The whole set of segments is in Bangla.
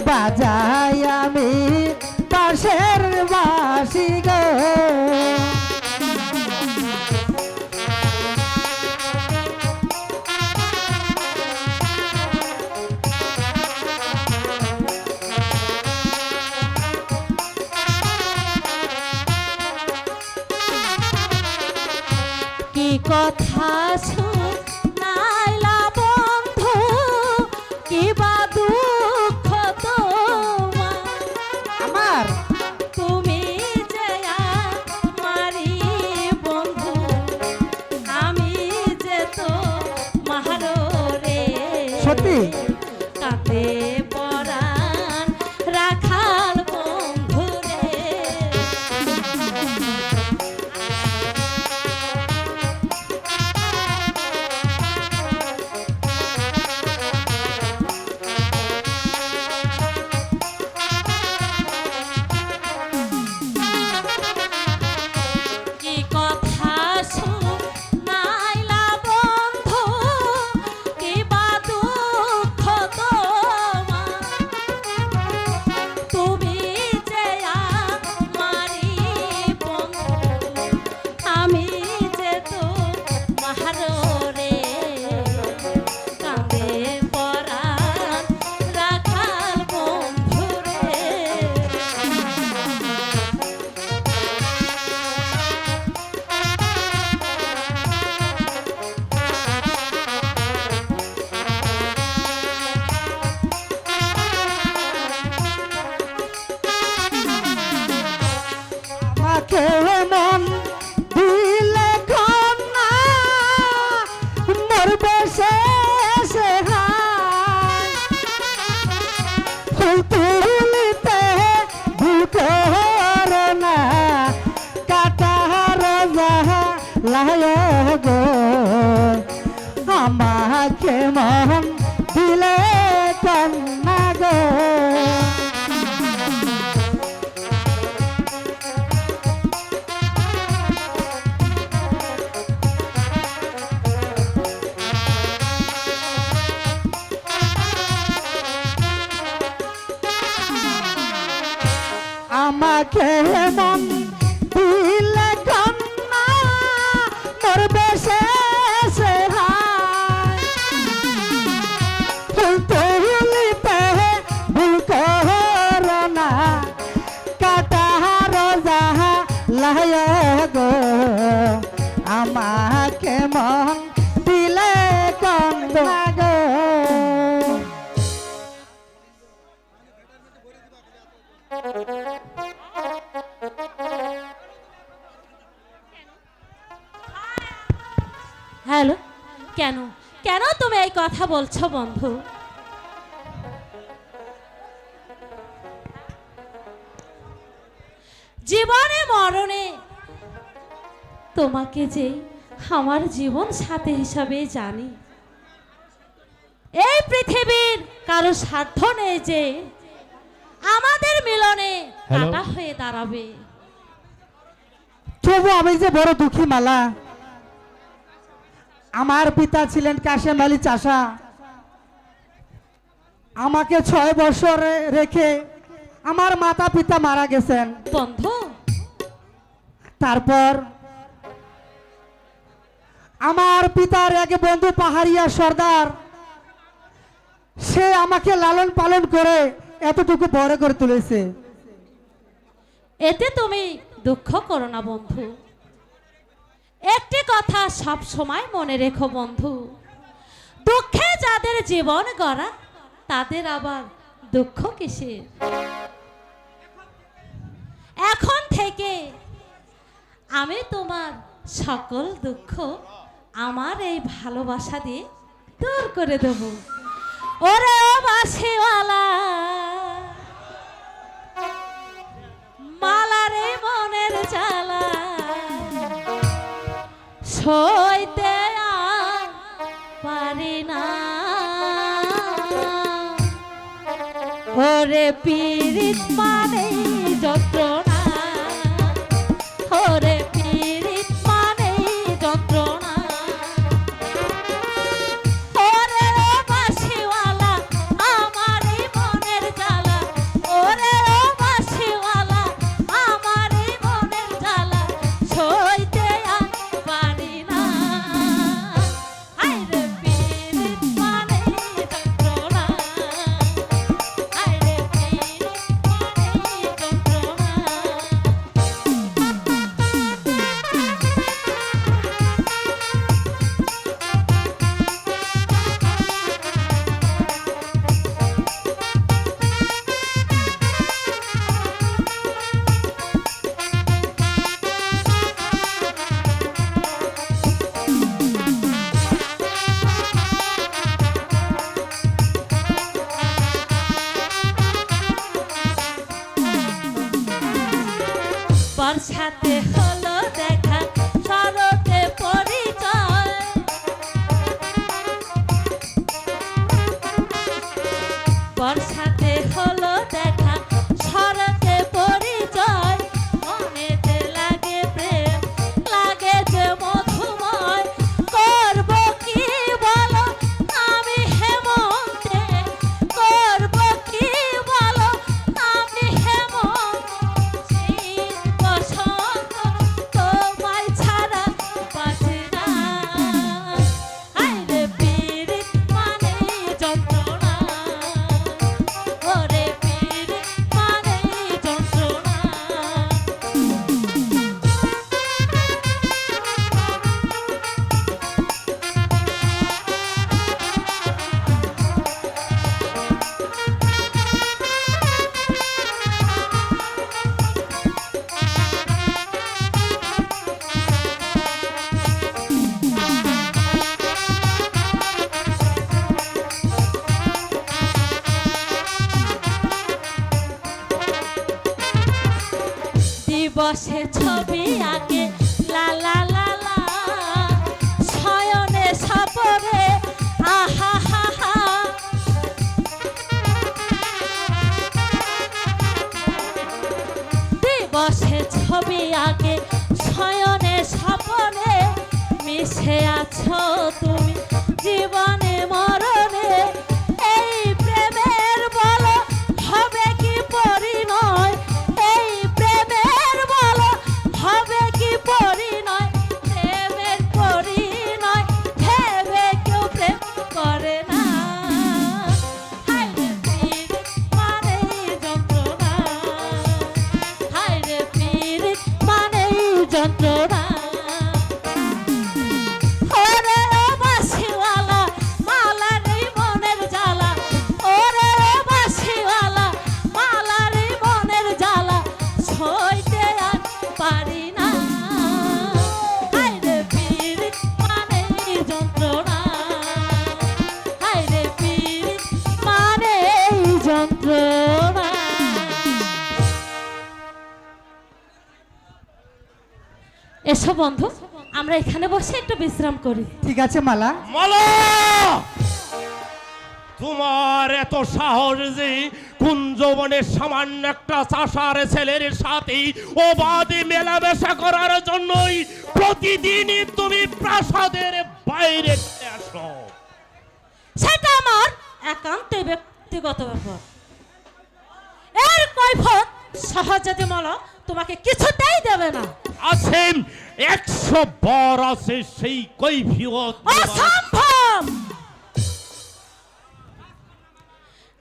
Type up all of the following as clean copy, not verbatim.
বাজাই আমি পাশের বাসি গো কি কথা শোনাইলা বন্ধু কি বা দুঃখ তোমার আমার তুমি যে আমারি বন্ধু আমি যে তো মাহারো রে সত্যি কাঁদে পরাণ রাখাল বন্ধু রে কি কথা শোনাইলা বন্ধু কি বা দুঃখ তোমার তুমি যে আমারি বন্ধু আমি যে তো মাহারো রে কাঁদে পরাণ রাখাল বন্ধু রে মাকে মন দিলে কন্যা মরবে শেষে ফুল তুলিতে ভুল করো না কাটার যাহা লায় গো আমাকে মন দিলে কন্যা গো আমাকে মন দিলে কন্যা মরবে শেষে ফুল তুলিতে ভুল করো না কাটার যাহা লায় গো আমাকে মন দিলে কন্যা গো হ্যালো কেন কেন তুমি এই কথা বলছো বন্ধু জীবনে মরণে তোমাকে যে আমার জীবন সাথী হিসাবে জানি এই পৃথিবীর কারো স্বার্থ নেই যে আমাদের মিলনে কাটা হয়ে দাঁড়াবে তবু আমি যে বড় দুঃখী মালা আমার পিতা ছিলেন কাশেম আলী চাষা আমাকে 6 বছর রেখে আমার মাতা পিতা মারা গেছেন বন্ধু তারপর আমার পিতার এক বন্ধু পাহাড়িয়া সর্দার সে আমাকে লালন পালন করে এতটুকু বড় করে তুলেছে এতে তুমি দুঃখ করো না বন্ধু একটি কথা সব সময় মনে রেখো বন্ধু দুঃখে যাদের জীবন গড়া তাদের আবার দুঃখ কিসের এখন থেকে আমি তোমার সকল দুঃখ আমার এই ভালোবাসা দিয়ে দূর করে দেব ওরে ও বাঁশিওয়ালা মালারে মনের জ্বালা সইতে আর পারি না ওরে পীড়িত মানে যন্ত্রণা ওরে পীড়িত মানে যন্ত্রণা ওরে বাঁশিওয়ালা আমার মনের জ্বালা বর্ষাতে হলো দেখা শরতে পরিচয় বর্ষাতে হলো দেখা শরতে পরিচয় মনেতে লাগে প্রেম লাগে যে মধুময় করব কি বলো আমি হেমন্তে করব কি বলো আমি হেমন্ত শীত বসন্ত তোমায় ছাড়া বাঁচি না আইরে পীড়িত মানে যন্ত্রণা ওরে পীড়িত মানে যন্ত্রণা দিবসে ছবি আঁকে লা লা লা লা শয়নে সাপরে আহা হা হা দিবসে ছবি আঁকে শয়নে স্বপনে মিশে আছো তুমি জীবনে মরণে এই প্রেমের বলো হবে কি পরিণয় এই প্রেমের বলো হবে কি পরিণয় প্রেমের পরিণয় ভেবে কেউ প্রেম করে না হায়রে পীড়িত মানেই যন্ত্রণা হায়রে পীড়িত মানেই যন্ত্রণা ওরে ও বাঁশিওয়ালা মালা নেই মনের জ্বালা ওরে ও বাঁশিওয়ালা মালা নেই মনের জ্বালা সইতে আর পারি না হায়রে পীড়িত মানেই যন্ত্রণা হায়রে পীড়িত মানেই যন্ত্রণা এসো বন্ধু আমরা এখানে বসে একটু বিশ্রাম করি ঠিক আছে মালা। মালা তোমার এত সাহস যে কুঞ্জবনের সামান্য একটা চাষার ছেলের সাথে অবাধে মেলামেশা করার জন্যই প্রতিদিনই তুমি প্রাসাদের বাইরে আসো। সেটা আমার একান্ত ব্যক্তিগত ব্যাপার এর কৈফত সহজে মালা তোমাকে কিছুতেই দেবে না আছেন 100 বার আছে সেই কৈফিয়ত অসম্ভব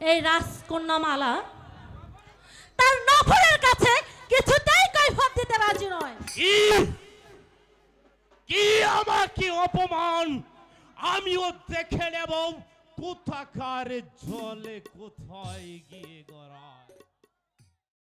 এই রাজকন্যা মালা তার নফরের কাছে কিছুতেই কৈফত দিতে রাজি নয় কি কি আমাকে অপমান আমিও দেখে নেব কোথাকার জলে কোথায় গিয়ে গড়ায়